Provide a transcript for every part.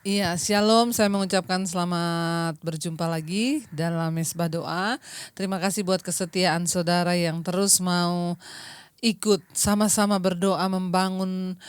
Iya, shalom. Saya mengucapkan selamat berjumpa lagi dalam Mesbah Doa. Terima kasih buat kesetiaan saudara yang terus mau ikut sama-sama berdoa membangun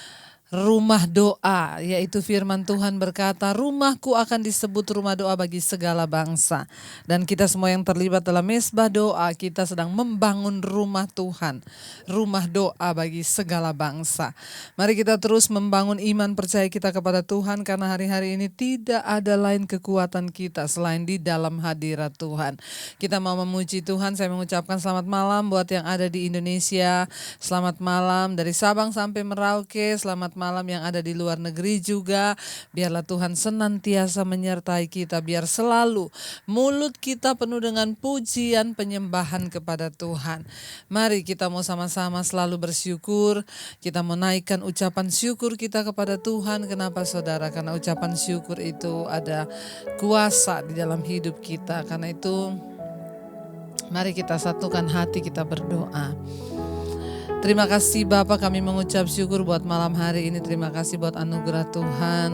rumah doa, yaitu firman Tuhan berkata, rumahku akan disebut rumah doa bagi segala bangsa. Dan kita semua yang terlibat dalam mesbah doa, kita sedang membangun rumah Tuhan, rumah doa bagi segala bangsa. Mari kita terus membangun iman percaya kita kepada Tuhan, karena hari-hari ini tidak ada lain kekuatan kita selain di dalam hadirat Tuhan. Kita mau memuji Tuhan. Saya mengucapkan selamat malam buat yang ada di Indonesia, selamat malam dari Sabang sampai Merauke, selamat malam yang ada di luar negeri juga. Biarlah Tuhan senantiasa menyertai kita, biar selalu mulut kita penuh dengan pujian penyembahan kepada Tuhan. Mari kita mau sama-sama selalu bersyukur, kita mau naikkan ucapan syukur kita kepada Tuhan. Kenapa saudara? Karena ucapan syukur itu ada kuasa di dalam hidup kita. Karena itu mari kita satukan hati, kita berdoa. Terima kasih Bapa, kami mengucap syukur buat malam hari ini. Terima kasih buat anugerah Tuhan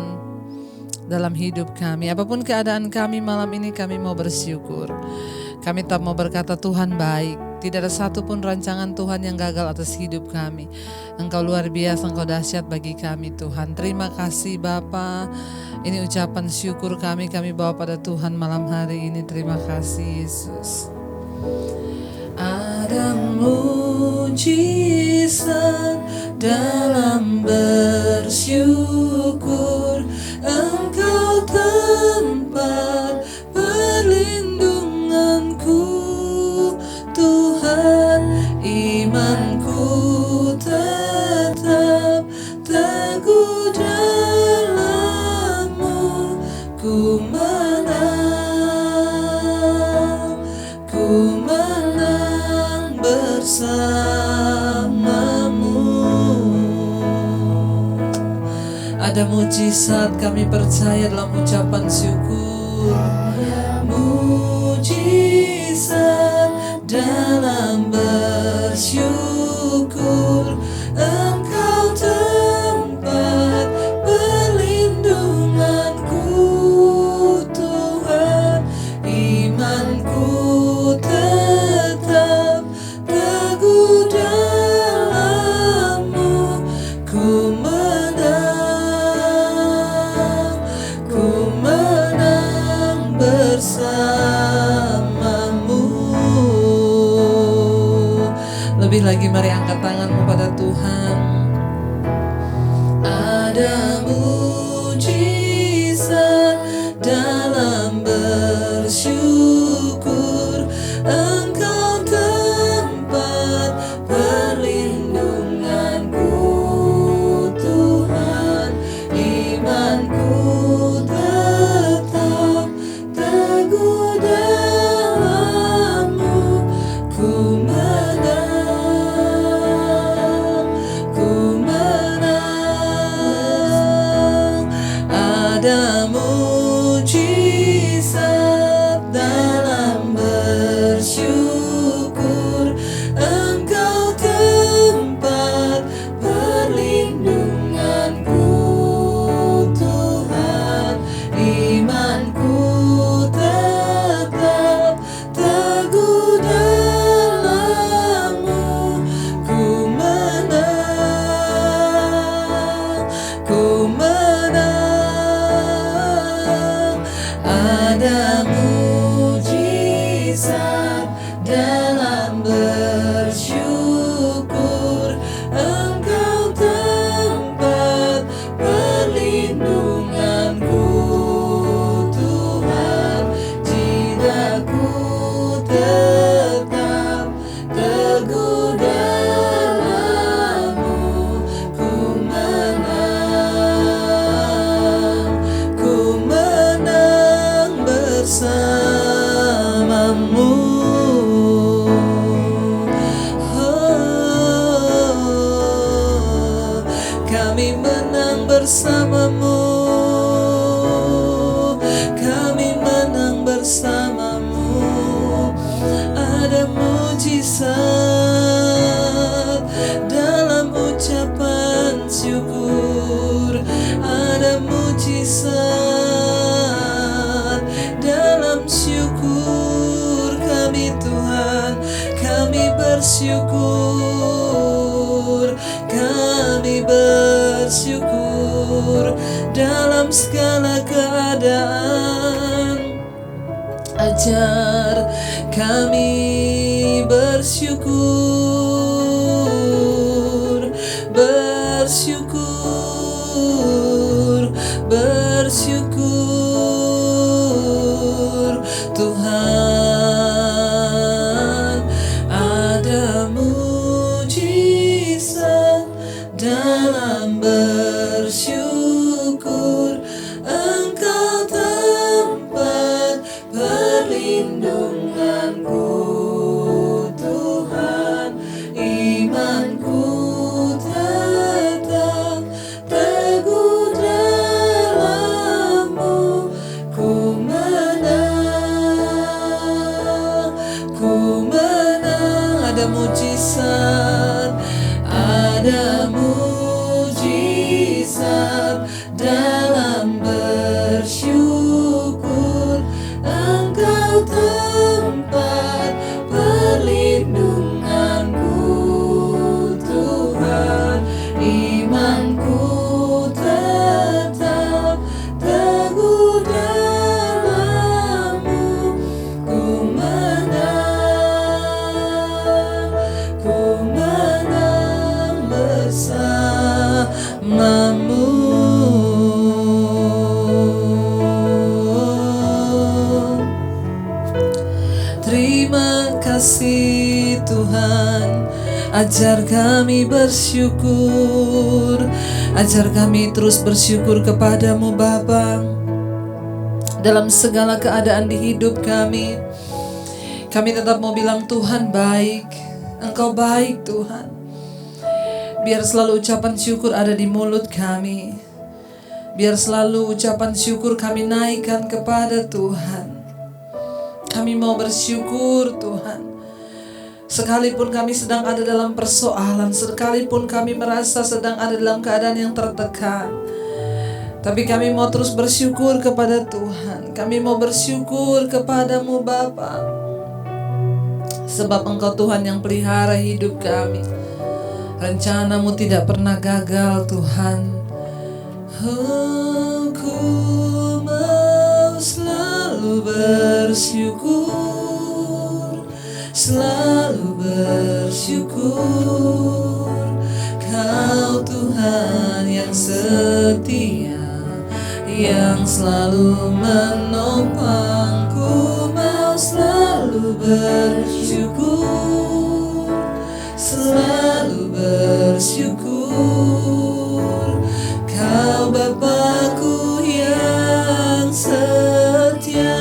dalam hidup kami. Apapun keadaan kami malam ini, kami mau bersyukur. Kami tak mau berkata Tuhan baik. Tidak ada satupun rancangan Tuhan yang gagal atas hidup kami. Engkau luar biasa, Engkau dahsyat bagi kami Tuhan. Terima kasih Bapa. Ini ucapan syukur kami bawa pada Tuhan malam hari ini. Terima kasih Yesus. Ada mujizat dalam bersyukur, Engkau tempat perlindunganku, Tuhan. Imanku tetap teguh dalam-Mu, ku menang, ku menang bersamamu. Ada mujizat, kami percaya dalam ucapan syukur. Mujizat dalam bersyukur, Engkau tempat perlindunganku, Tuhan. Imanku tetap teguh dalam-Mu, ku menang bersamamu. Lebih lagi mari angkat tanganmu pada Tuhan. Ada mujizat dalam bersyukur, Engkau tempat perlindunganku, Tuhan. Imanku tetap teguh dalam-Mu, ku menang. Ada mujizat dalam bersyukur, Engkau tempat perlindunganku, Tuhan. Imanku tetap teguh dalam-Mu, ku menang, ku menang. Ada mujizat dalam bersyukur, Engkau tempat perlindunganku, Tuhan. Jidaku tetap teguh dalam-Mu, ku menang bersamamu. Oh, kami menang bersamamu, kami menang bersamamu. Ada mujizat dalam ucapan syukur, ada mujizat bersyukur, kami bersyukur dalam segala keadaan. Ajar kami bersyukur, bersyukur, bersyukur Tuhan. Ada mujizat dalam bersyukur, Engkau tempat perlindunganku Tuhan. Imanku tetap teguh dalam-Mu, ku menang, ku menang. Ada mujizat, ada mujizat dalam bersyukur, Engkau tempat perlindunganku Tuhan. Imanku tetap teguh dalam-Mu, ku menang bersama-Mu. Terima kasih Tuhan. Ajar kami bersyukur, ajar kami terus bersyukur kepadamu Bapa dalam segala keadaan di hidup kami. Kami tetap mau bilang Tuhan baik, Engkau baik Tuhan. Biar selalu ucapan syukur ada di mulut kami, biar selalu ucapan syukur kami naikkan kepada Tuhan. Kami mau bersyukur Tuhan. Sekalipun kami sedang ada dalam persoalan, sekalipun kami merasa sedang ada dalam keadaan yang tertekan, tapi kami mau terus bersyukur kepada Tuhan. Kami mau bersyukur kepadamu Bapa, sebab Engkau Tuhan yang pelihara hidup kami. Rencanamu tidak pernah gagal Tuhan. Aku mau selalu bersyukur, selalu bersyukur. Kau Tuhan yang setia, yang selalu menopangku. Mau selalu bersyukur, selalu bersyukur. Kau Bapakku yang setia.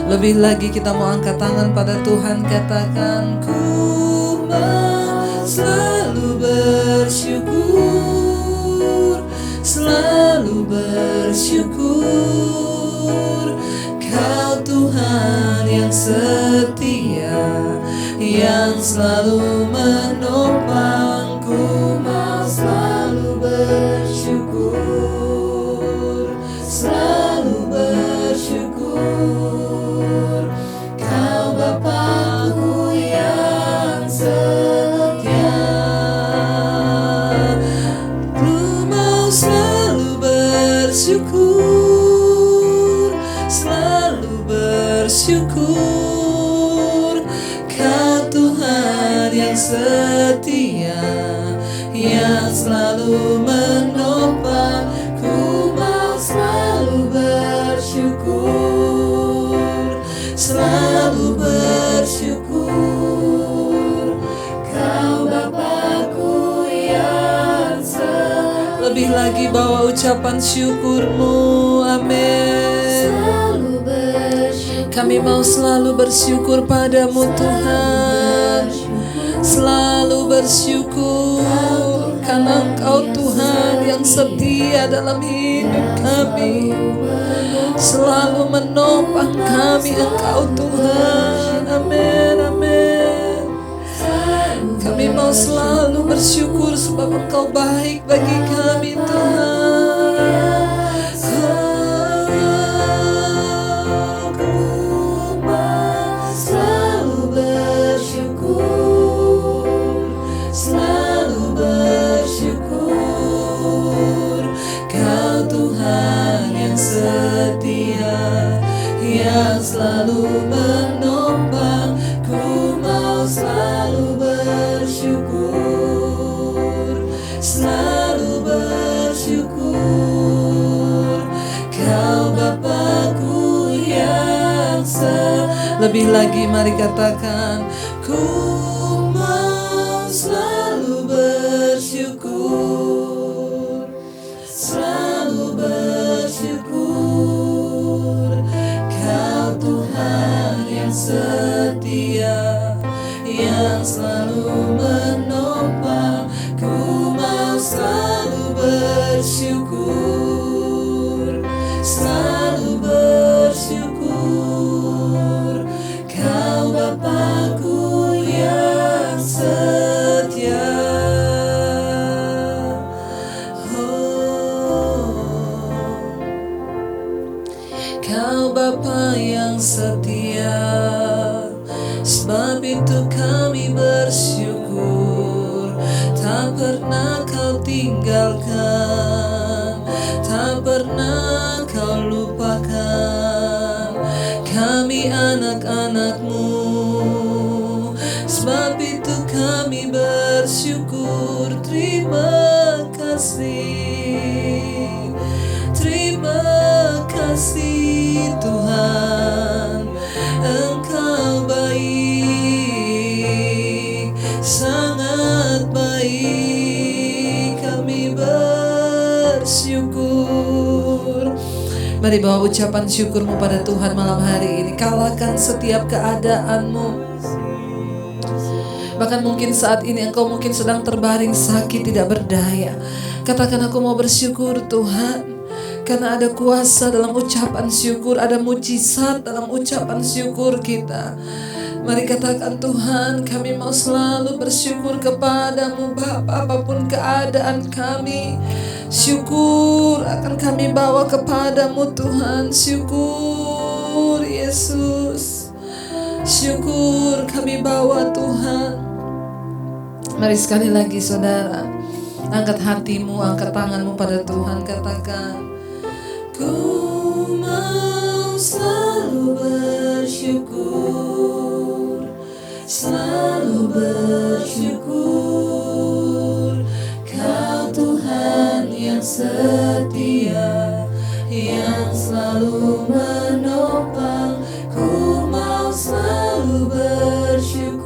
Lebih lagi kita mau angkat tangan pada Tuhan, katakan ku mau selalu bersyukur, selalu bersyukur. Kau Tuhan yang setia, yang selalu menopangku. Mau selalu bersyukur, selalu bersyukur. Kau Bapakku yang setia. Ku mau selalu bersyukur, selalu bersyukur. Kau Tuhan yang setia, yang selalu menopang. Ku mau selalu bersyukur, selalu bersyukur. Kau Bapakku yang setia. Lebih lagi bawa ucapan syukurmu, amin. Kami mau selalu bersyukur padamu Tuhan, selalu bersyukur karena Engkau Tuhan yang setia dalam hidup kami, selalu menopang kami. Engkau Tuhan, amin, amin. Kami mau selalu bersyukur sebab Engkau baik bagi kami Tuhan. Aku mau selalu bersyukur, selalu bersyukur. Kau Tuhan yang setia, yang selalu menopang. Ku mau selalu bersyukur, selalu bersyukur. Kau Bapa-Ku yang lebih lagi mari katakan, ku mau selalu bersyukur, selalu bersyukur. Kau Tuhan yang setia, yang selalu menopang. Ku mau selalu bersyukur, selalu bersyukur. Kau Bapa-Ku yang setia. Kau Bapa yang setia, sebab itu kami bersyukur. Tak pernah Kau tinggalkan, tak pernah Kau lupakan kami anak-anak-Mu. Sebab itu kami bersyukur. Terima kasih, terima kasih Tuhan. Engkau baik, sangat baik. Kami bersyukur. Mari bawa ucapan syukurmu pada Tuhan malam hari ini. Kalahkan setiap keadaanmu. Bahkan mungkin saat ini engkau mungkin sedang terbaring sakit tidak berdaya. Katakan, aku mau bersyukur Tuhan, karena ada kuasa dalam ucapan syukur, ada mujizat dalam ucapan syukur kita. Mari katakan, Tuhan, kami mau selalu bersyukur kepadamu Bapa, apapun keadaan kami. Syukur akan kami bawa kepadamu Tuhan. Syukur Yesus, syukur kami bawa Tuhan. Mari sekali lagi saudara, angkat hatimu, angkat tanganmu pada Tuhan. Katakan, ku mau selalu bersyukur, selalu bersyukur. Kau Tuhan yang setia, yang selalu menopang. Ku mau selalu bersyukur,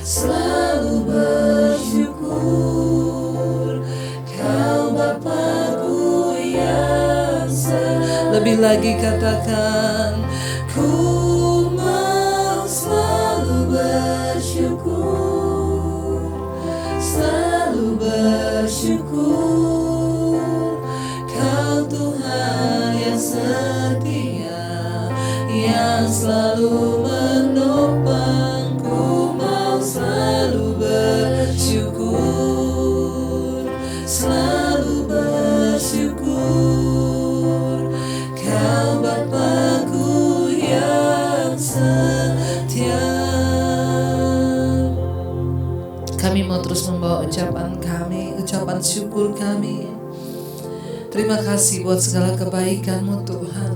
selalu bersyukur. Kau Bapa-Ku yang lebih lagi katakan, ku mau selalu bersyukur, selalu bersyukur. Kau Tuhan yang setia, yang selalu menopang. Ku mau selalu bersyukur, selalu bersyukur. Kau Bapa-Ku yang setia. Kami mau terus membawa ucapan kami, ucapan syukur kami. Terima kasih buat segala kebaikan-Mu Tuhan.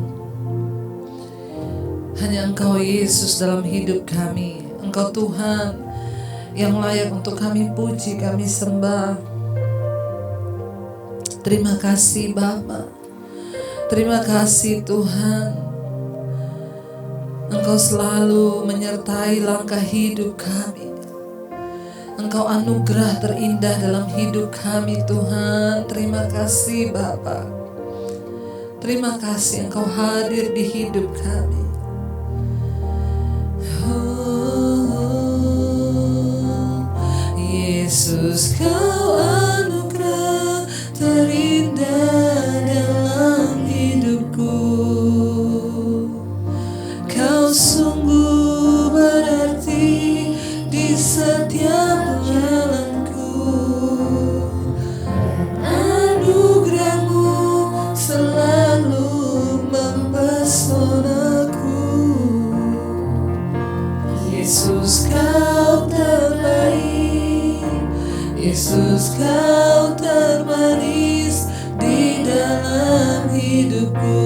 Hanya Engkau Yesus dalam hidup kami. Engkau Tuhan yang layak untuk kami puji, kami sembah. Terima kasih Bapa. Terima kasih Tuhan. Engkau selalu menyertai langkah hidup kami. Engkau anugerah terindah dalam hidup kami Tuhan. Terima kasih Bapa. Terima kasih Engkau hadir di hidup kami. Yesus, Kau anugerah terindah dalam hidupku. Kau sungguh berarti di setiap jalanku. Anugerah-Mu selalu mempesonaku. Yesus, Kau terbaik, Yesus kau termanis di dalam hidupku.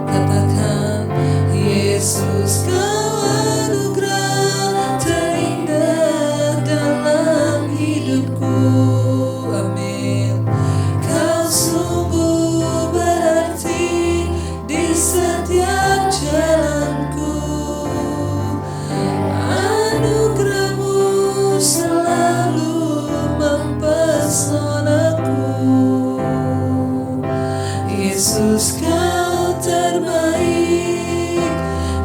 Katakan, Yesus kau anugerah terindah dalam hidupku. Amin. Kau sungguh berarti di setiap jalanku. Anugerahmu selalu mempesonaku. Yesus kau terbaik,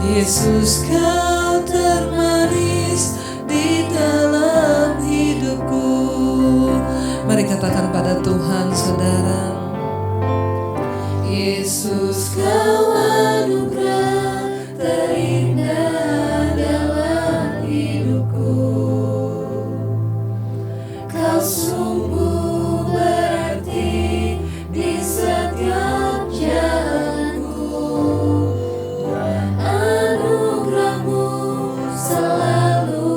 Yesus kau termanis di dalam hidupku. Mari katakan pada Tuhan, saudara. Yesus kau anugerah terindah dalam hidupku. Kau sungguh berarti di setiap jalanku. Anugerahmu selalu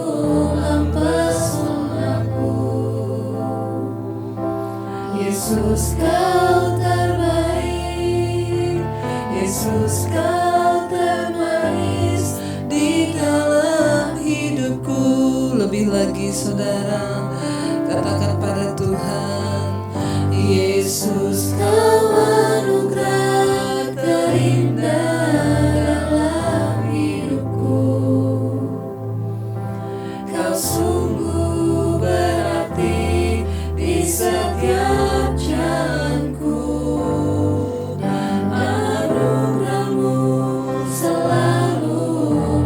mempesonaku. Yesus kau terbaik, Yesus kau termanis di dalam hidupku. Lebih lagi saudara, katakan pada Tuhan, Yesus kau anugerah terindah dalam hidupku. Kau sungguh berarti di setiap jalanku. Anugerahmu selalu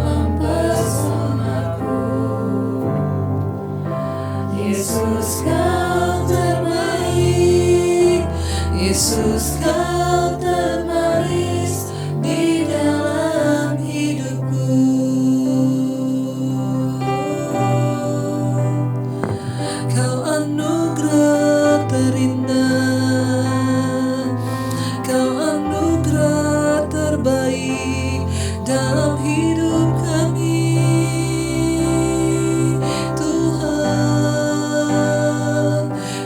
mempesonaku. Yesus kau terbaik, Yesus kau termanis di dalam hidupku. Kau anugerah terindah, kau anugerah terbaik dalam hidup kami. Tuhan,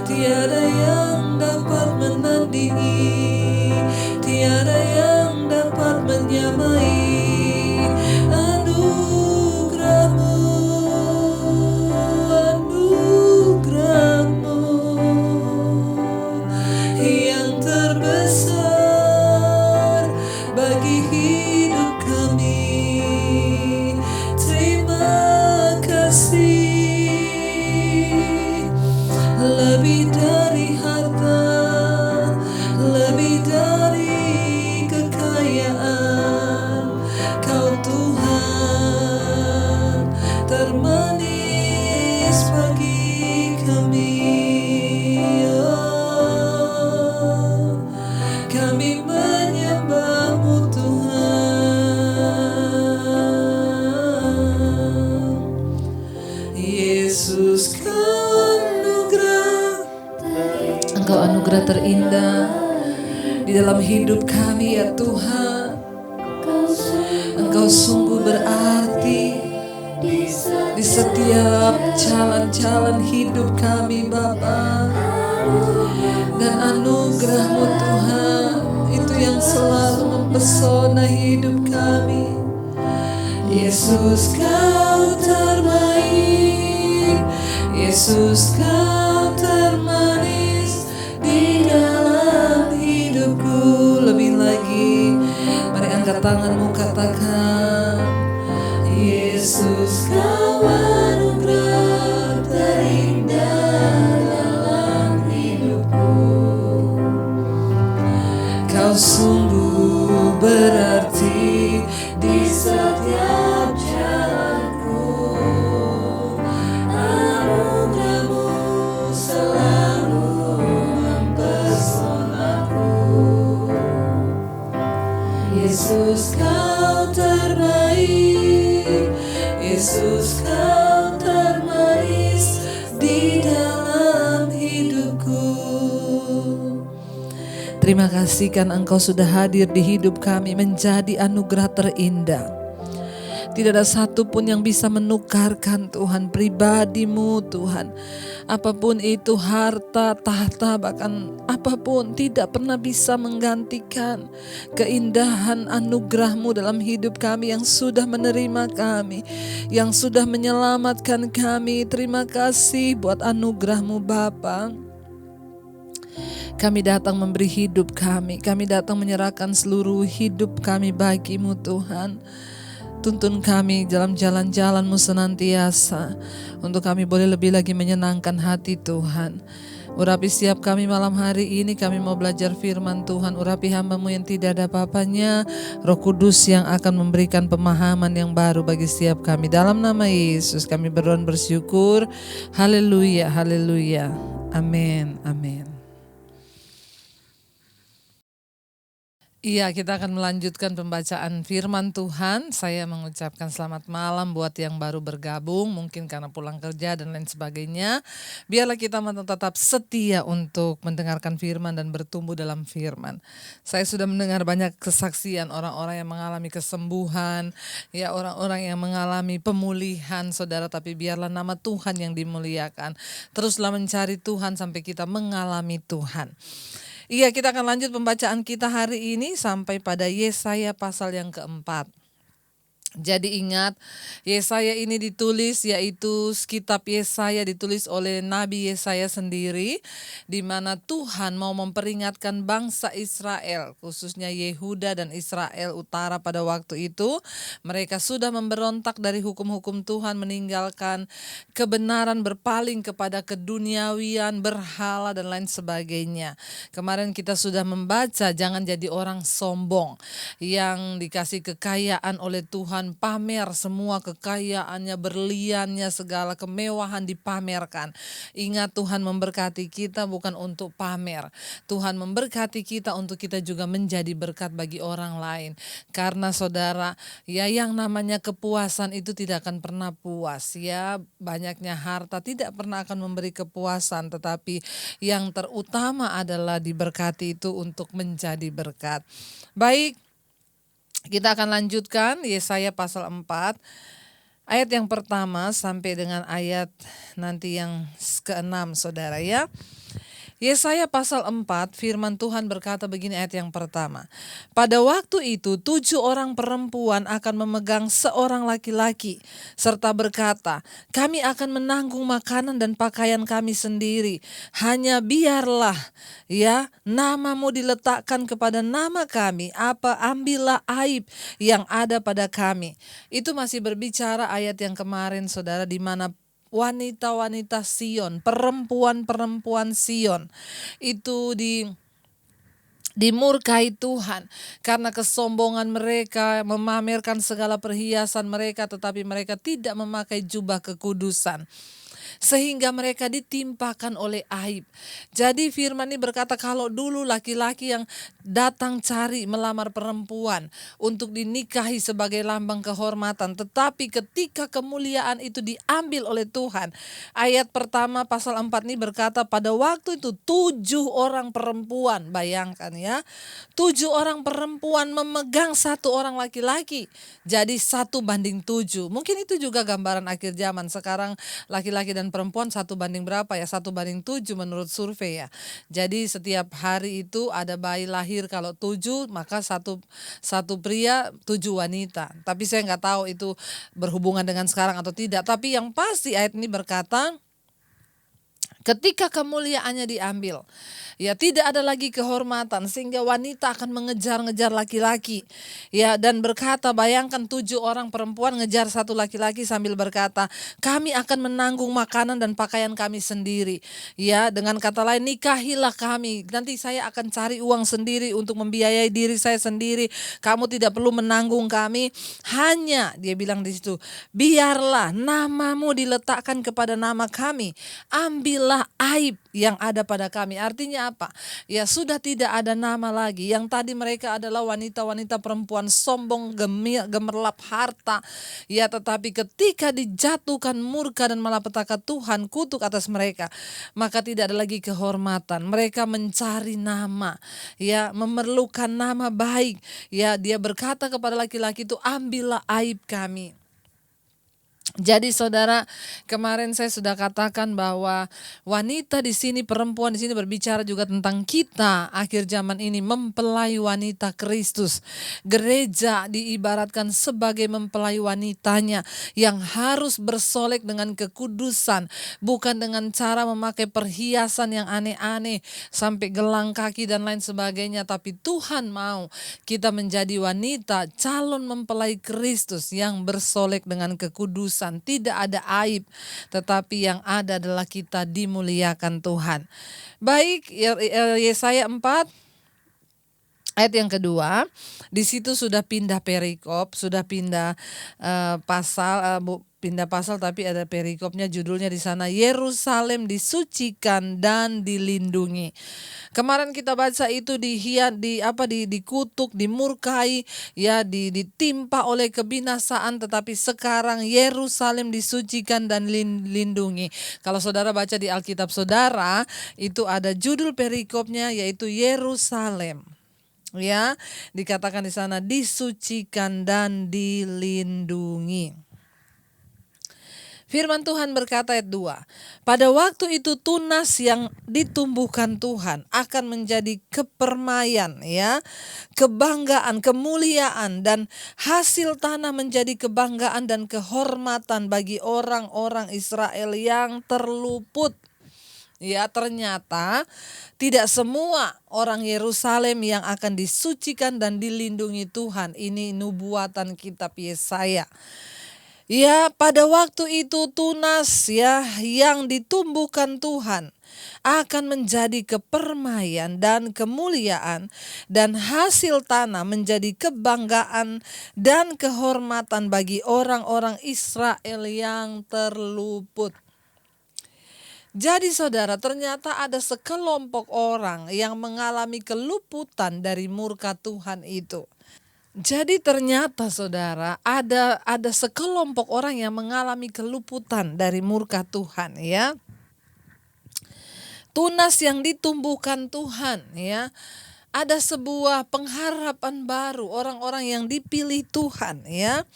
tiada yang dapat menandingi, tiada yang dapat menyamai anugerahmu, anugerahmu yang terbesar bagi hidup kami. Terima kasih. Lebih dari harta, lebih dari kekayaan, Kau Tuhan termanis bagi kami. Oh, kami menyembah-Mu Tuhan. Yesus kau anugerah, Engkau anugerah terindah di dalam hidup kami ya Tuhan. Engkau sungguh berarti di setiap jalan-jalan hidup kami Bapa. Dan anugerah-Mu Tuhan itu yang selalu mempesona hidup kami. Yesus kau terbaik, Yesus kau termanis di dalam hidupku. Lebih lagi, mari angkat tanganmu, katakan, Yesus kau anugerah terindah dalam hidupku. Kau sungguh berarti di setiap jalanku. Anugerahmu selalu mempesonaku. Yesus kau terbaik, Yesus kau termanis di dalam hidupku. Terima kasih kan Engkau sudah hadir di hidup kami menjadi anugerah terindah. Tidak ada satupun yang bisa menukarkan Tuhan pribadi-Mu Tuhan. Apapun itu, harta, tahta, bahkan apapun tidak pernah bisa menggantikan keindahan anugerah-Mu dalam hidup kami yang sudah menerima kami, yang sudah menyelamatkan kami. Terima kasih buat anugerah-Mu Bapa. Kami datang memberi hidup kami datang menyerahkan seluruh hidup kami bagi-Mu Tuhan. Tuntun kami dalam jalan-jalan-Mu senantiasa, untuk kami boleh lebih lagi menyenangkan hati Tuhan. Urapi setiap kami malam hari ini, kami mau belajar firman Tuhan. Urapi hamba-Mu yang tidak ada apa-apanya, Roh Kudus yang akan memberikan pemahaman yang baru bagi setiap kami. Dalam nama Yesus kami berdoa dan bersyukur. Haleluya, haleluya. Amin, amin. Iya, kita akan melanjutkan pembacaan firman Tuhan. Saya mengucapkan selamat malam buat yang baru bergabung, mungkin karena pulang kerja dan lain sebagainya. Biarlah kita tetap setia untuk mendengarkan firman dan bertumbuh dalam firman. Saya sudah mendengar banyak kesaksian orang-orang yang mengalami kesembuhan, ya orang-orang yang mengalami pemulihan, saudara. Tapi biarlah nama Tuhan yang dimuliakan. Teruslah mencari Tuhan sampai kita mengalami Tuhan. Iya, kita akan lanjut pembacaan kita hari ini sampai pada Yesaya pasal yang keempat. Jadi ingat, Yesaya ini ditulis, yaitu kitab Yesaya ditulis oleh Nabi Yesaya sendiri, di mana Tuhan mau memperingatkan bangsa Israel, khususnya Yehuda dan Israel Utara pada waktu itu. Mereka sudah memberontak dari hukum-hukum Tuhan, meninggalkan kebenaran, berpaling kepada keduniawian, berhala dan lain sebagainya. Kemarin kita sudah membaca, jangan jadi orang sombong yang dikasih kekayaan oleh Tuhan, pamer semua kekayaannya, berliannya, segala kemewahan dipamerkan. Ingat, Tuhan memberkati kita bukan untuk pamer. Tuhan memberkati kita untuk kita juga menjadi berkat bagi orang lain. Karena saudara, ya yang namanya kepuasan itu tidak akan pernah puas. Ya, banyaknya harta tidak pernah akan memberi kepuasan, tetapi yang terutama adalah diberkati itu untuk menjadi berkat. Baik, kita akan lanjutkan Yesaya pasal 4 ayat yang pertama sampai dengan ayat nanti yang ke-6, saudara ya. Yesaya pasal 4, firman Tuhan berkata begini ayat yang pertama. Pada waktu itu 7 orang perempuan akan memegang seorang laki-laki, serta berkata, kami akan menanggung makanan dan pakaian kami sendiri. Hanya biarlah ya namamu diletakkan kepada nama kami, ambillah aib yang ada pada kami. Itu masih berbicara ayat yang kemarin, saudara, di mana wanita-wanita Sion, perempuan-perempuan Sion itu dimurkai Tuhan karena kesombongan mereka, memamerkan segala perhiasan mereka, tetapi mereka tidak memakai jubah kekudusan, sehingga mereka ditimpakan oleh aib. Jadi firman ini berkata, kalau dulu laki-laki yang datang cari melamar perempuan untuk dinikahi sebagai lambang kehormatan, tetapi ketika kemuliaan itu diambil oleh Tuhan, ayat pertama pasal 4 ini berkata, pada waktu itu 7 orang perempuan, bayangkan ya, 7 orang perempuan memegang 1 orang laki-laki, jadi 1:7. Mungkin itu juga gambaran akhir zaman. Sekarang laki-laki dan perempuan 1 banding berapa ya? 1:7 menurut survei ya. Jadi setiap hari itu ada bayi lahir, kalau 7 maka satu pria 7 wanita. Tapi saya nggak tahu itu berhubungan dengan sekarang atau tidak. Tapi yang pasti ayat ini berkata, ketika kemuliaannya diambil, ya tidak ada lagi kehormatan, sehingga wanita akan mengejar-ngejar laki-laki. Ya, dan berkata, bayangkan 7 orang perempuan ngejar 1 laki-laki sambil berkata, kami akan menanggung makanan dan pakaian kami sendiri. Ya, dengan kata lain, nikahilah kami. Nanti saya akan cari uang sendiri untuk membiayai diri saya sendiri. Kamu tidak perlu menanggung kami. Hanya, dia bilang di situ, biarlah namamu diletakkan kepada nama kami. Ambillah aib yang ada pada kami. Artinya apa? Ya sudah tidak ada nama lagi. Yang tadi mereka adalah wanita-wanita perempuan sombong, gemerlap harta. Ya, tetapi ketika dijatuhkan murka dan malapetaka Tuhan kutuk atas mereka, maka tidak ada lagi kehormatan. Mereka mencari nama, ya memerlukan nama baik. Ya, dia berkata kepada laki-laki itu, ambillah aib kami. Jadi saudara, kemarin saya sudah katakan bahwa wanita di sini, perempuan di sini berbicara juga tentang kita akhir zaman ini mempelai wanita Kristus. Gereja diibaratkan sebagai mempelai wanitanya yang harus bersolek dengan kekudusan, bukan dengan cara memakai perhiasan yang aneh-aneh sampai gelang kaki dan lain sebagainya, tapi Tuhan mau kita menjadi wanita calon mempelai Kristus yang bersolek dengan kekudusan. Tidak ada aib, tetapi yang ada adalah kita dimuliakan Tuhan. Baik, Yesaya 4 ayat yang kedua, di situ sudah pindah perikop, sudah pindah pindah pasal, tapi ada perikopnya, judulnya di sana Yerusalem disucikan dan dilindungi. Kemarin kita baca itu dikutuk, dimurkai, ya, ditimpa oleh kebinasaan, tetapi sekarang Yerusalem disucikan dan dilindungi. Kalau saudara baca di Alkitab saudara, itu ada judul perikopnya yaitu Yerusalem. Ya, dikatakan di sana disucikan dan dilindungi. Firman Tuhan berkata ayat 2, pada waktu itu tunas yang ditumbuhkan Tuhan akan menjadi kepermaian, ya, kebanggaan, kemuliaan, dan hasil tanah menjadi kebanggaan dan kehormatan bagi orang-orang Israel yang terluput. Ya, ternyata tidak semua orang Yerusalem yang akan disucikan dan dilindungi Tuhan. Ini nubuatan kitab Yesaya. Ya, pada waktu itu tunas, ya, yang ditumbuhkan Tuhan akan menjadi kepermaian dan kemuliaan, dan hasil tanah menjadi kebanggaan dan kehormatan bagi orang-orang Israel yang terluput. Jadi saudara, ternyata ada sekelompok orang yang mengalami keluputan dari murka Tuhan itu. Jadi ternyata saudara, ada sekelompok orang yang mengalami keluputan dari murka Tuhan, ya. Tunas yang ditumbuhkan Tuhan, ya. Ada sebuah pengharapan baru, orang-orang yang dipilih Tuhan, ya.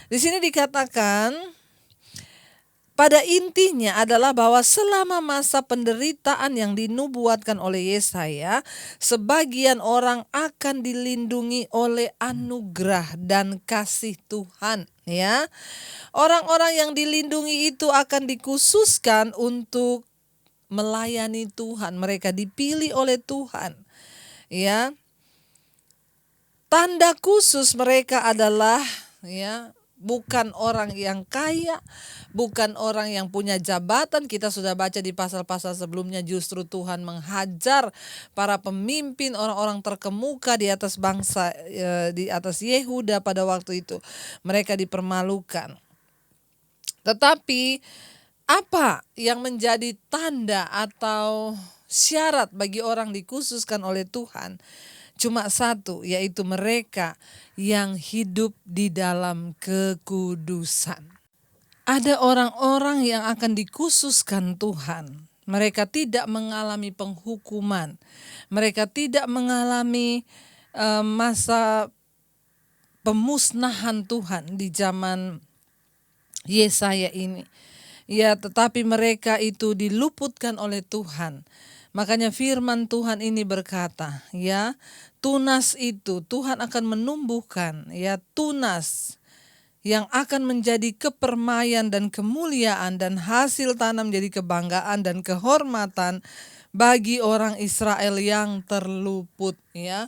Di sini dikatakan pada intinya adalah bahwa selama masa penderitaan yang dinubuatkan oleh Yesaya, sebagian orang akan dilindungi oleh anugerah dan kasih Tuhan, ya. Orang-orang yang dilindungi itu akan dikhususkan untuk melayani Tuhan. Mereka dipilih oleh Tuhan, ya. Tanda khusus mereka adalah, ya, bukan orang yang kaya, bukan orang yang punya jabatan. Kita sudah baca di pasal-pasal sebelumnya, justru Tuhan menghajar para pemimpin, orang-orang terkemuka di atas bangsa, di atas Yehuda pada waktu itu. Mereka dipermalukan. Tetapi apa yang menjadi tanda atau syarat bagi orang dikhususkan oleh Tuhan? Cuma satu, yaitu mereka yang hidup di dalam kekudusan. Ada orang-orang yang akan dikhususkan Tuhan. Mereka tidak mengalami penghukuman. Mereka tidak mengalami masa pemusnahan Tuhan di zaman Yesaya ini. Ya, tetapi mereka itu diluputkan oleh Tuhan. Makanya firman Tuhan ini berkata, ya, tunas itu Tuhan akan menumbuhkan, ya, tunas yang akan menjadi kepermaian dan kemuliaan, dan hasil tanam menjadi kebanggaan dan kehormatan bagi orang Israel yang terluput, ya.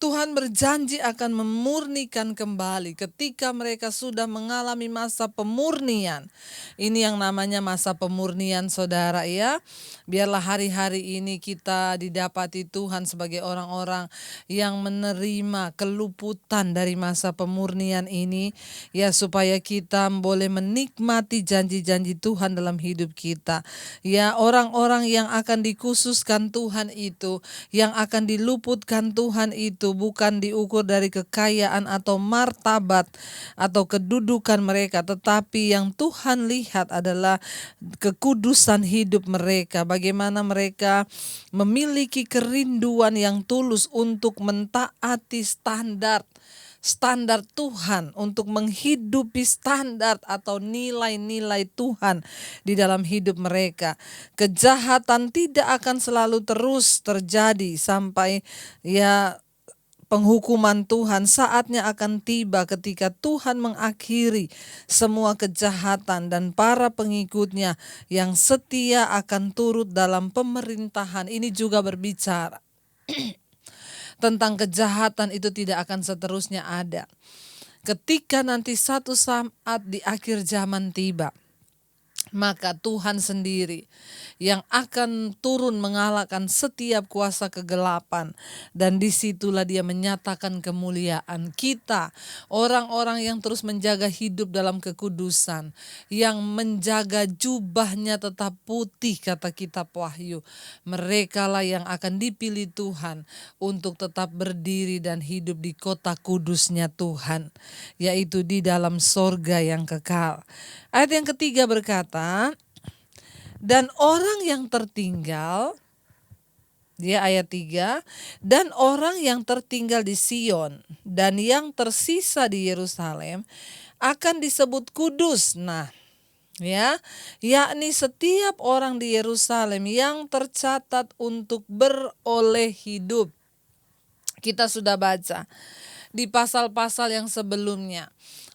Tuhan berjanji akan memurnikan kembali ketika mereka sudah mengalami masa pemurnian. Ini yang namanya masa pemurnian, saudara, ya. Biarlah hari-hari ini kita didapati Tuhan sebagai orang-orang yang menerima keluputan dari masa pemurnian ini, ya, supaya kita boleh menikmati janji-janji Tuhan dalam hidup kita. Ya, orang-orang yang akan dikhususkan Tuhan itu, yang akan diluputkan Tuhan itu, bukan diukur dari kekayaan atau martabat atau kedudukan mereka, tetapi yang Tuhan lihat adalah kekudusan hidup mereka, bagaimana mereka memiliki kerinduan yang tulus untuk mentaati standar standar Tuhan, untuk menghidupi standar atau nilai-nilai Tuhan di dalam hidup mereka. Kejahatan tidak akan selalu terus terjadi sampai penghukuman Tuhan. Saatnya akan tiba ketika Tuhan mengakhiri semua kejahatan dan para pengikutnya yang setia akan turut dalam pemerintahan. Ini juga berbicara tentang kejahatan itu tidak akan seterusnya ada. Ketika nanti satu saat di akhir zaman tiba, maka Tuhan sendiri yang akan turun mengalahkan setiap kuasa kegelapan. Dan disitulah dia menyatakan kemuliaan kita. Orang-orang yang terus menjaga hidup dalam kekudusan. Yang menjaga jubahnya tetap putih, kata kitab Wahyu. Merekalah yang akan dipilih Tuhan untuk tetap berdiri dan hidup di kota kudusnya Tuhan. Yaitu di dalam sorga yang kekal. Ayat yang ketiga berkata, dan orang yang tertinggal, ayat 3, dan orang yang tertinggal di Sion dan yang tersisa di Yerusalem akan disebut kudus. Nah, yakni setiap orang di Yerusalem yang tercatat untuk beroleh hidup. Kita sudah baca di pasal-pasal yang sebelumnya.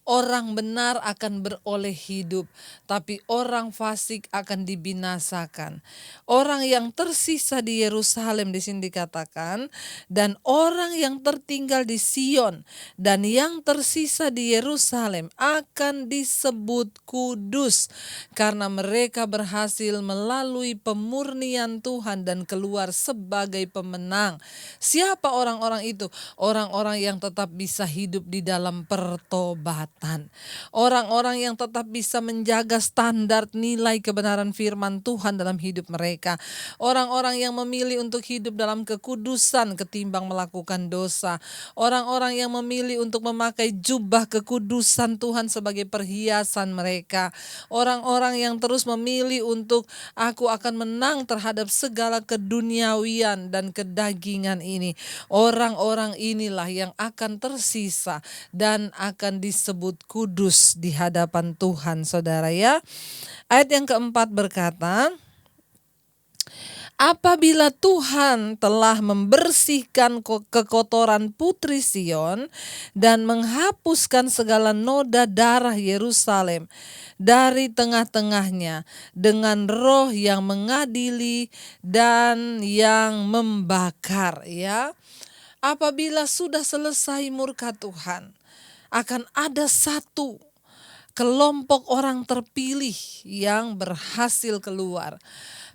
Orang benar akan beroleh hidup, tapi orang fasik akan dibinasakan. Orang yang tersisa di Yerusalem di sini dikatakan, dan orang yang tertinggal di Sion dan yang tersisa di Yerusalem akan disebut kudus, karena mereka berhasil melalui pemurnian Tuhan dan keluar sebagai pemenang. Siapa orang-orang itu? Orang-orang yang tetap bisa hidup di dalam pertobatan. Orang-orang yang tetap bisa menjaga standar nilai kebenaran firman Tuhan dalam hidup mereka. Orang-orang yang memilih untuk hidup dalam kekudusan ketimbang melakukan dosa. Orang-orang yang memilih untuk memakai jubah kekudusan Tuhan sebagai perhiasan mereka. Orang-orang yang terus memilih untuk aku akan menang terhadap segala keduniawian dan kedagingan ini. Orang-orang inilah yang akan tersisa dan akan disebut kudus di hadapan Tuhan, saudara ya. Ayat yang keempat berkata, apabila Tuhan telah membersihkan kekotoran putri Sion dan menghapuskan segala noda darah Yerusalem dari tengah-tengahnya dengan roh yang mengadili dan yang membakar, apabila sudah selesai murka Tuhan, akan ada satu kelompok orang terpilih yang berhasil keluar.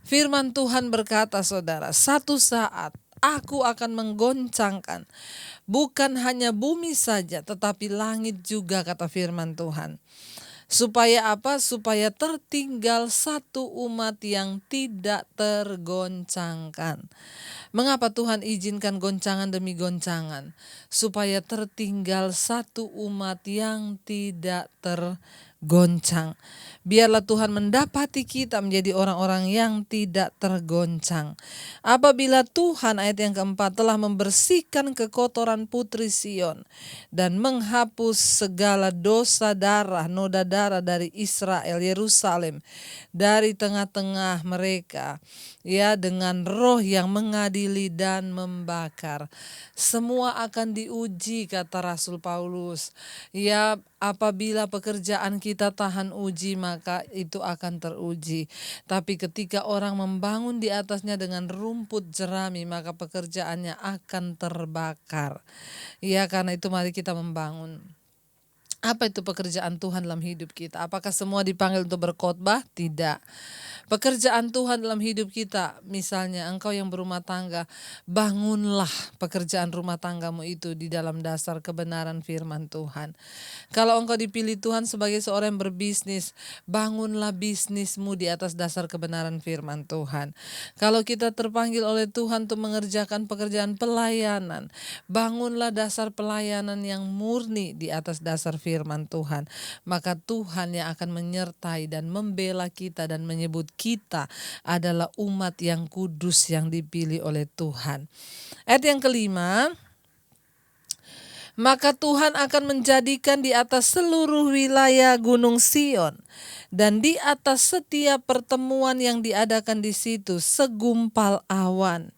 Firman Tuhan berkata, saudara, satu saat aku akan menggoncangkan bukan hanya bumi saja, tetapi langit juga, kata firman Tuhan. Supaya apa? Supaya tertinggal satu umat yang tidak tergoncangkan. Mengapa Tuhan izinkan goncangan demi goncangan? Supaya tertinggal satu umat yang tidak tergoncang. Biarlah Tuhan mendapati kita menjadi orang-orang yang tidak tergoncang. Apabila Tuhan, ayat yang keempat, telah membersihkan kekotoran putri Sion dan menghapus segala dosa darah, noda darah dari Israel, Yerusalem, dari tengah-tengah mereka, dengan roh yang mengadili dan membakar. Semua akan diuji, kata Rasul Paulus. Apabila pekerjaan kita tahan uji, maka itu akan teruji. Tapi ketika orang membangun di atasnya dengan rumput jerami, maka pekerjaannya akan terbakar. Karena itu mari kita membangun. Apa itu pekerjaan Tuhan dalam hidup kita? Apakah semua dipanggil untuk berkhotbah? Tidak. Pekerjaan Tuhan dalam hidup kita, misalnya engkau yang berumah tangga, bangunlah pekerjaan rumah tanggamu itu di dalam dasar kebenaran firman Tuhan. Kalau engkau dipilih Tuhan sebagai seorang yang berbisnis, bangunlah bisnismu di atas dasar kebenaran firman Tuhan. Kalau kita terpanggil oleh Tuhan untuk mengerjakan pekerjaan pelayanan, bangunlah dasar pelayanan yang murni di atas dasar firman Tuhan. Maka Tuhan yang akan menyertai dan membela kita dan menyebut kita adalah umat yang kudus yang dipilih oleh Tuhan. Ayat yang kelima, Maka Tuhan akan menjadikan di atas seluruh wilayah Gunung Sion dan di atas setiap pertemuan yang diadakan di situ segumpal awan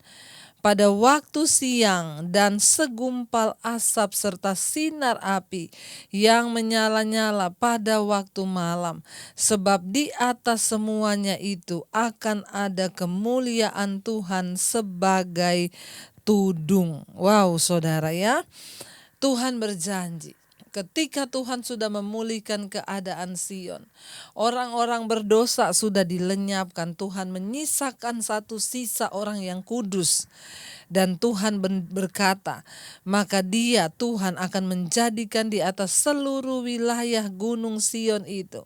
pada waktu siang dan segumpal asap serta sinar api yang menyala-nyala pada waktu malam. Sebab di atas semuanya itu akan ada kemuliaan Tuhan sebagai tudung. Wow, saudara ya. Tuhan berjanji, ketika Tuhan sudah memulihkan keadaan Sion, orang-orang berdosa sudah dilenyapkan, Tuhan menyisakan satu sisa orang yang kudus. Dan Tuhan berkata, maka dia Tuhan akan menjadikan di atas seluruh wilayah Gunung Sion itu.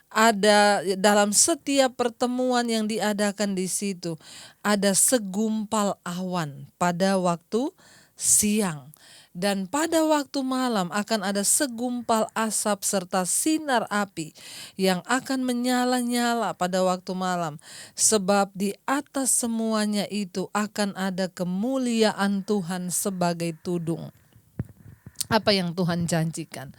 Ada dalam setiap pertemuan yang diadakan di situ, ada segumpal awan pada waktu siang. Dan pada waktu malam akan ada segumpal asap serta sinar api yang akan menyala-nyala pada waktu malam. Sebab di atas semuanya itu akan ada kemuliaan Tuhan sebagai tudung. Apa yang Tuhan janjikan?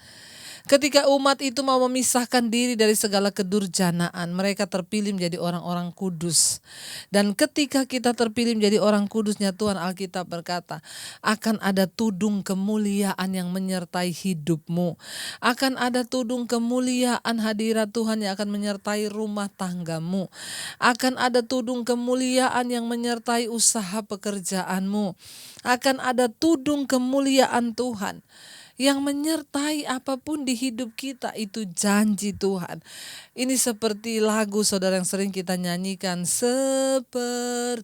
Ketika umat itu mau memisahkan diri dari segala kedurjanaan, mereka terpilih menjadi orang-orang kudus. Dan ketika kita terpilih menjadi orang kudusnya Tuhan, Alkitab berkata, akan ada tudung kemuliaan yang menyertai hidupmu. Akan ada tudung kemuliaan hadirat Tuhan yang akan menyertai rumah tanggamu. Akan ada tudung kemuliaan yang menyertai usaha pekerjaanmu. Akan ada tudung kemuliaan Tuhan yang menyertai apapun di hidup kita, itu janji Tuhan. Ini seperti lagu saudara yang sering kita nyanyikan, seperti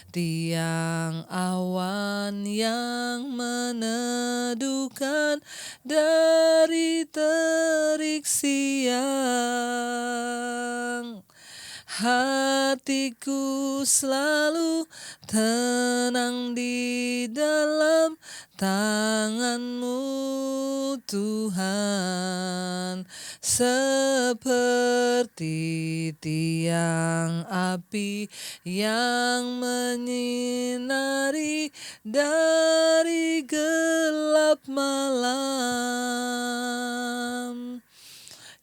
tiang awan yang meneduhkan dari terik siang. Hatiku selalu tenang di dalam tangan-Mu Tuhan, seperti tiang api yang menyinari dari gelap malam.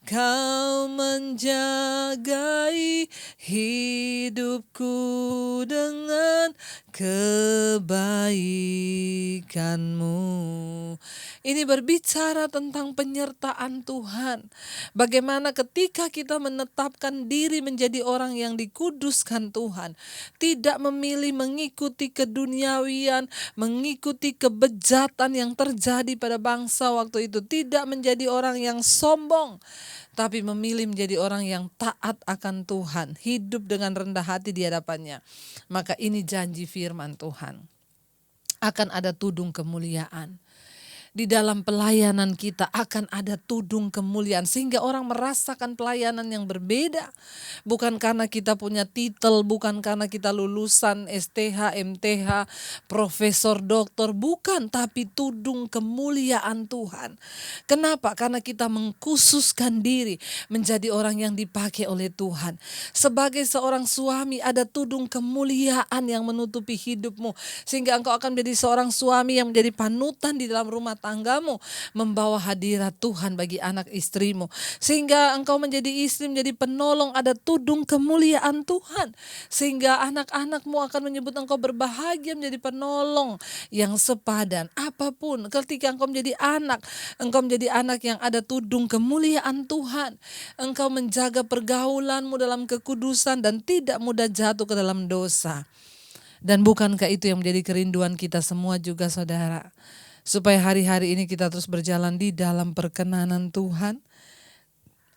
Kau menjagai hidupku dengan kebaikan-Mu. Ini berbicara tentang penyertaan Tuhan. Bagaimana ketika kita menetapkan diri menjadi orang yang dikuduskan Tuhan, tidak memilih mengikuti keduniawian, mengikuti kebejatan yang terjadi pada bangsa waktu itu, tidak menjadi orang yang sombong, tapi memilih menjadi orang yang taat akan Tuhan, hidup dengan rendah hati di hadapannya. Maka ini janji firman Tuhan. Akan ada tudung kemuliaan. Di dalam pelayanan kita akan ada tudung kemuliaan sehingga orang merasakan pelayanan yang berbeda. Bukan karena kita punya titel, bukan karena kita lulusan STH, MTH, profesor, doktor, bukan, tapi tudung kemuliaan Tuhan. Kenapa? Karena kita mengkhususkan diri menjadi orang yang dipakai oleh Tuhan. Sebagai seorang suami ada tudung kemuliaan yang menutupi hidupmu sehingga engkau akan menjadi seorang suami yang menjadi panutan di dalam rumah tanggamu, membawa hadirat Tuhan bagi anak istrimu, sehingga engkau menjadi istri, menjadi penolong, ada tudung kemuliaan Tuhan, sehingga anak-anakmu akan menyebut engkau berbahagia menjadi penolong yang sepadan. Apapun, ketika engkau menjadi anak yang ada tudung kemuliaan Tuhan, engkau menjaga pergaulanmu dalam kekudusan dan tidak mudah jatuh ke dalam dosa. Dan bukankah itu yang menjadi kerinduan kita semua juga, saudara? Supaya hari-hari ini kita terus berjalan di dalam perkenanan Tuhan.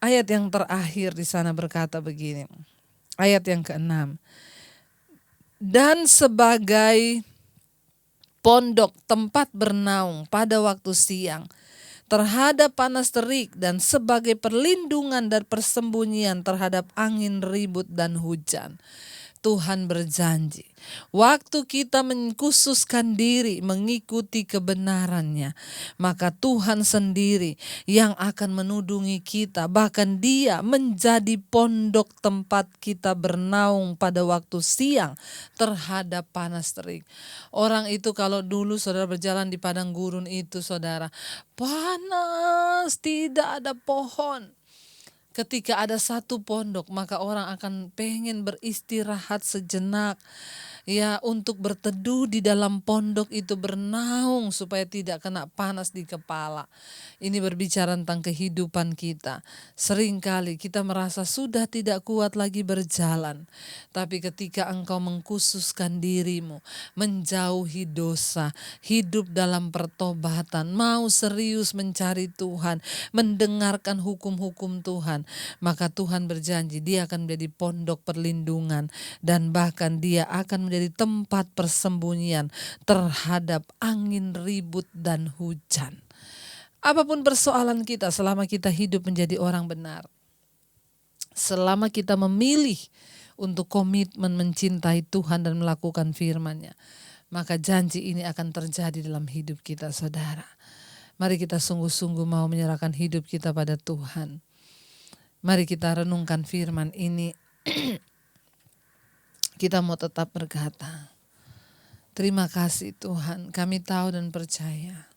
Ayat yang terakhir di sana berkata begini. Ayat yang ke-6. Dan sebagai pondok tempat bernaung pada waktu siang terhadap panas terik dan sebagai perlindungan dan persembunyian terhadap angin ribut dan hujan. Tuhan berjanji, waktu kita mengkhususkan diri mengikuti kebenarannya, maka Tuhan sendiri yang akan menudungi kita. Bahkan Dia menjadi pondok tempat kita bernaung pada waktu siang terhadap panas terik. Orang itu kalau dulu saudara berjalan di padang gurun itu saudara, panas, tidak ada pohon. Ketika ada satu pondok, maka orang akan pengen beristirahat sejenak. Ya, untuk berteduh di dalam pondok itu, bernaung supaya tidak kena panas di kepala. Ini berbicara tentang kehidupan kita. Seringkali kita merasa sudah tidak kuat lagi berjalan. Tapi ketika engkau mengkhususkan dirimu, menjauhi dosa, hidup dalam pertobatan, mau serius mencari Tuhan, mendengarkan hukum-hukum Tuhan, maka Tuhan berjanji Dia akan menjadi pondok perlindungan dan bahkan Dia akan menjadi tempat persembunyian terhadap angin ribut dan hujan. Apapun persoalan kita, selama kita hidup menjadi orang benar, selama kita memilih untuk komitmen mencintai Tuhan dan melakukan firman-Nya, maka janji ini akan terjadi dalam hidup kita, saudara. Mari kita sungguh-sungguh mau menyerahkan hidup kita pada Tuhan. Mari kita renungkan firman ini. Kita mau tetap berkata, terima kasih Tuhan, kami tahu dan percaya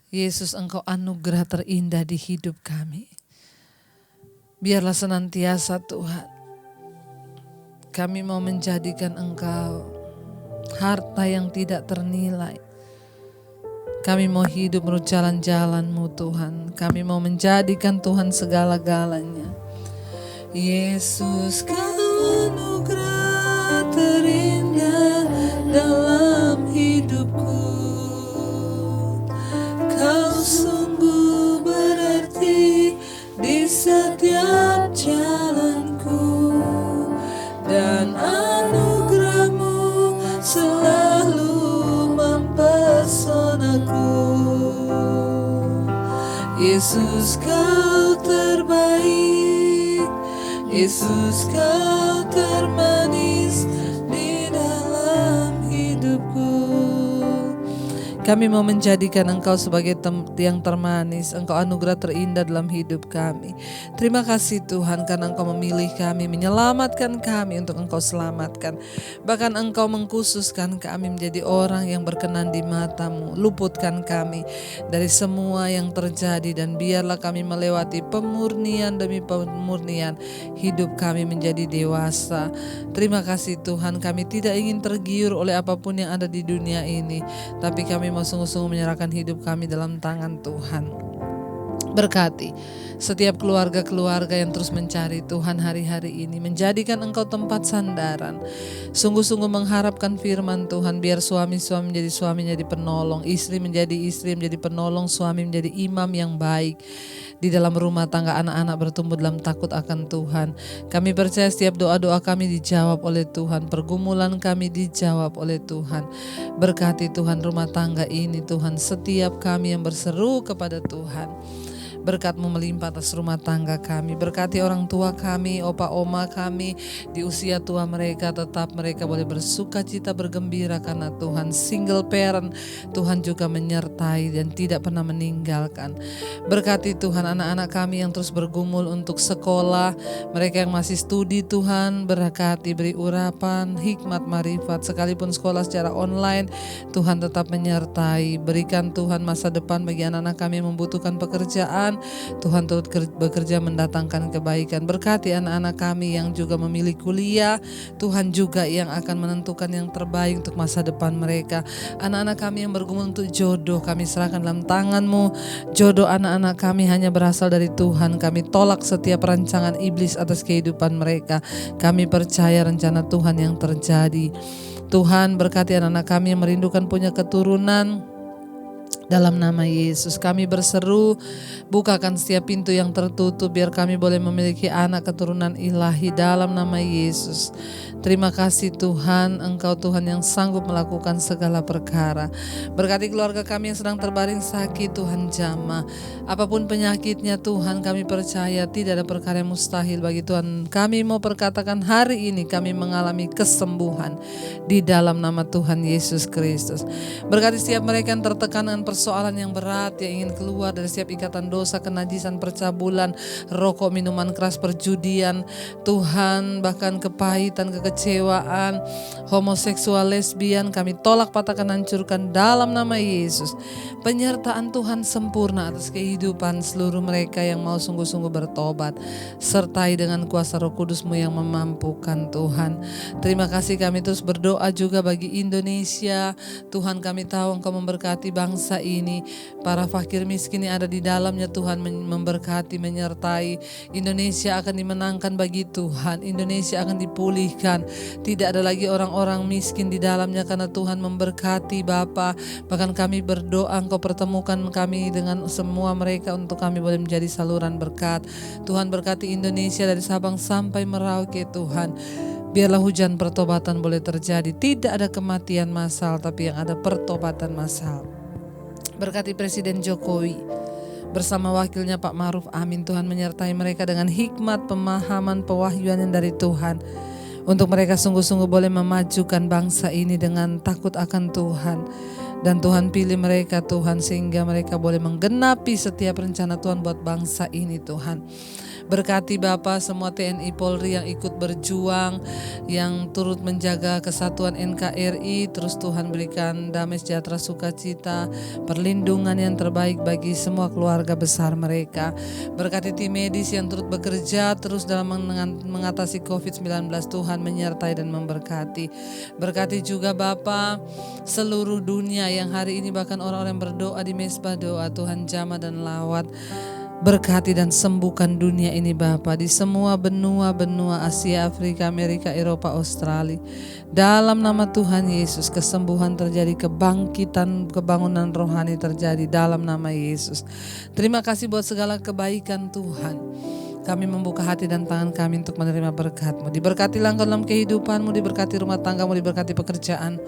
Yesus, Engkau anugerah terindah di hidup kami. Biarlah senantiasa Tuhan, kami mau menjadikan Engkau harta yang tidak ternilai. Kami mau hidup menurut jalan-jalan-Mu Tuhan. Kami mau menjadikan Tuhan segala-galanya. Yesus, Kau anugerah terindah dalam hidupku. Kau sungguh berarti di setiap jalanku, dan anugerah-Mu selalu mempesonaku. Yesus, Kau terbaik, Yesus, Kau termanis di dalam hidupku. Kami mau menjadikan Engkau sebagai yang termanis, Engkau anugerah terindah dalam hidup kami. Terima kasih Tuhan karena Engkau memilih kami, menyelamatkan kami untuk Engkau selamatkan. Bahkan Engkau mengkhususkan kami menjadi orang yang berkenan di mata-Mu. Luputkan kami dari semua yang terjadi dan biarlah kami melewati pemurnian demi pemurnian. Hidup kami menjadi dewasa. Terima kasih Tuhan, kami tidak ingin tergiur oleh apapun yang ada di dunia ini, tapi kami mau sungguh-sungguh menyerahkan hidup kami dalam tangan Tuhan. Berkati setiap keluarga-keluarga yang terus mencari Tuhan hari-hari ini, menjadikan Engkau tempat sandaran. Sungguh-sungguh mengharapkan firman Tuhan, biar suami-suami menjadi suami, menjadi penolong, istri menjadi istri, menjadi penolong, suami menjadi imam yang baik. Di dalam rumah tangga anak-anak bertumbuh dalam takut akan Tuhan. Kami percaya setiap doa-doa kami dijawab oleh Tuhan, pergumulan kami dijawab oleh Tuhan. Berkati Tuhan rumah tangga ini Tuhan, setiap kami yang berseru kepada Tuhan. Berkat-Mu melimpah atas rumah tangga kami. Berkati orang tua kami, opa oma kami di usia tua mereka, tetap mereka boleh bersuka cita bergembira karena Tuhan. Single parent, Tuhan juga menyertai dan tidak pernah meninggalkan. Berkati Tuhan anak-anak kami yang terus bergumul untuk sekolah, mereka yang masih studi Tuhan, berkati, beri urapan, hikmat, marifat, sekalipun sekolah secara online, Tuhan tetap menyertai. Berikan Tuhan masa depan bagi anak-anak kami yang membutuhkan pekerjaan, Tuhan turut bekerja mendatangkan kebaikan. Berkati anak-anak kami yang juga memilih kuliah, Tuhan juga yang akan menentukan yang terbaik untuk masa depan mereka. Anak-anak kami yang bergumul untuk jodoh, kami serahkan dalam tangan-Mu. Jodoh anak-anak kami hanya berasal dari Tuhan. Kami tolak setiap rancangan iblis atas kehidupan mereka. Kami percaya rencana Tuhan yang terjadi. Tuhan berkati anak-anak kami yang merindukan punya keturunan, Dalam nama Yesus kami berseru, bukakan setiap pintu yang tertutup biar kami boleh memiliki anak keturunan ilahi dalam nama Yesus. Terima kasih Tuhan, Engkau Tuhan yang sanggup melakukan segala perkara. Berkati keluarga kami yang sedang terbaring sakit, Tuhan jamah. Apapun penyakitnya Tuhan, kami percaya tidak ada perkara yang mustahil bagi Tuhan. Kami mau perkatakan hari ini kami mengalami kesembuhan di dalam nama Tuhan Yesus Kristus. Berkati setiap mereka yang tertekan dengan persoalan yang berat, yang ingin keluar dari setiap ikatan dosa, kenajisan, percabulan, rokok, minuman keras, perjudian, Tuhan, bahkan kepahitan, kekecewaan, homoseksual, lesbian, kami tolak, patahkan, hancurkan dalam nama Yesus. Penyertaan Tuhan sempurna atas kehidupan seluruh mereka yang mau sungguh-sungguh bertobat, sertai dengan kuasa Roh Kudus-Mu yang memampukan Tuhan. Terima kasih, kami terus berdoa juga bagi Indonesia. Tuhan, kami tahu Engkau memberkati bangsa ini, para fakir miskin yang ada di dalamnya Tuhan memberkati, menyertai. Indonesia akan dimenangkan bagi Tuhan, Indonesia akan dipulihkan, tidak ada lagi orang-orang miskin di dalamnya karena Tuhan memberkati Bapa. Bahkan kami berdoa Engkau pertemukan kami dengan semua mereka untuk kami boleh menjadi saluran berkat. Tuhan, berkati Indonesia dari Sabang sampai Merauke Tuhan. Biarlah hujan pertobatan boleh terjadi. Tidak ada kematian massal, tapi yang ada pertobatan massal. Berkati Presiden Jokowi bersama wakilnya Pak Maruf Amin. Tuhan menyertai mereka dengan hikmat, pemahaman, pewahyuan yang dari Tuhan. Untuk mereka sungguh-sungguh boleh memajukan bangsa ini dengan takut akan Tuhan. Dan Tuhan pilih mereka Tuhan sehingga mereka boleh menggenapi setiap rencana Tuhan buat bangsa ini Tuhan. Berkati Bapa semua TNI Polri yang ikut berjuang, yang turut menjaga kesatuan NKRI. Terus Tuhan berikan damai sejahtera, sukacita, perlindungan yang terbaik bagi semua keluarga besar mereka. Berkati tim medis yang turut bekerja terus dalam mengatasi COVID-19. Tuhan menyertai dan memberkati. Berkati juga Bapa seluruh dunia yang hari ini bahkan orang-orang yang berdoa di mesbah doa. Tuhan jamah dan lawat. Berkati dan sembuhkan dunia ini Bapa, di semua benua Asia, Afrika, Amerika, Eropa, Australia. Dalam nama Tuhan Yesus, kesembuhan terjadi, kebangkitan, kebangunan rohani terjadi dalam nama Yesus. Terima kasih buat segala kebaikan Tuhan. Kami membuka hati dan tangan kami untuk menerima berkat-Mu. Diberkati langkah dalam kehidupan-Mu, diberkati rumah tangga-Mu, diberkati pekerjaan,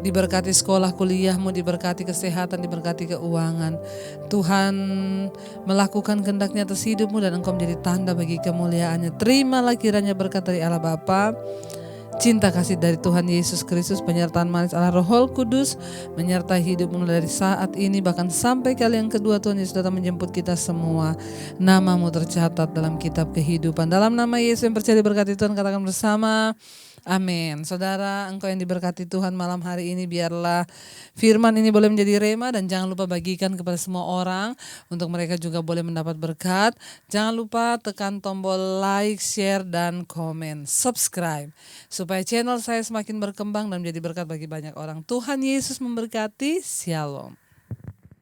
diberkati sekolah kuliah-Mu, diberkati kesehatan, diberkati keuangan. Tuhan melakukan kehendak-Nya atas hidup-Mu dan Engkau menjadi tanda bagi kemuliaan-Nya. Terimalah kiranya berkat dari Allah Bapa, cinta kasih dari Tuhan Yesus Kristus, penyertaan manis Allah Roh Kudus menyertai hidupmu dari saat ini bahkan sampai kali yang kedua Tuhan Yesus datang menjemput kita semua. Namamu tercatat dalam kitab kehidupan. Dalam nama Yesus yang percaya diberkati Tuhan, katakan bersama amin. Saudara, engkau yang diberkati Tuhan malam hari ini, biarlah firman ini boleh menjadi rema dan jangan lupa bagikan kepada semua orang untuk mereka juga boleh mendapat berkat. Jangan lupa tekan tombol like, share, dan komen, subscribe supaya channel saya semakin berkembang dan menjadi berkat bagi banyak orang. Tuhan Yesus memberkati. Shalom.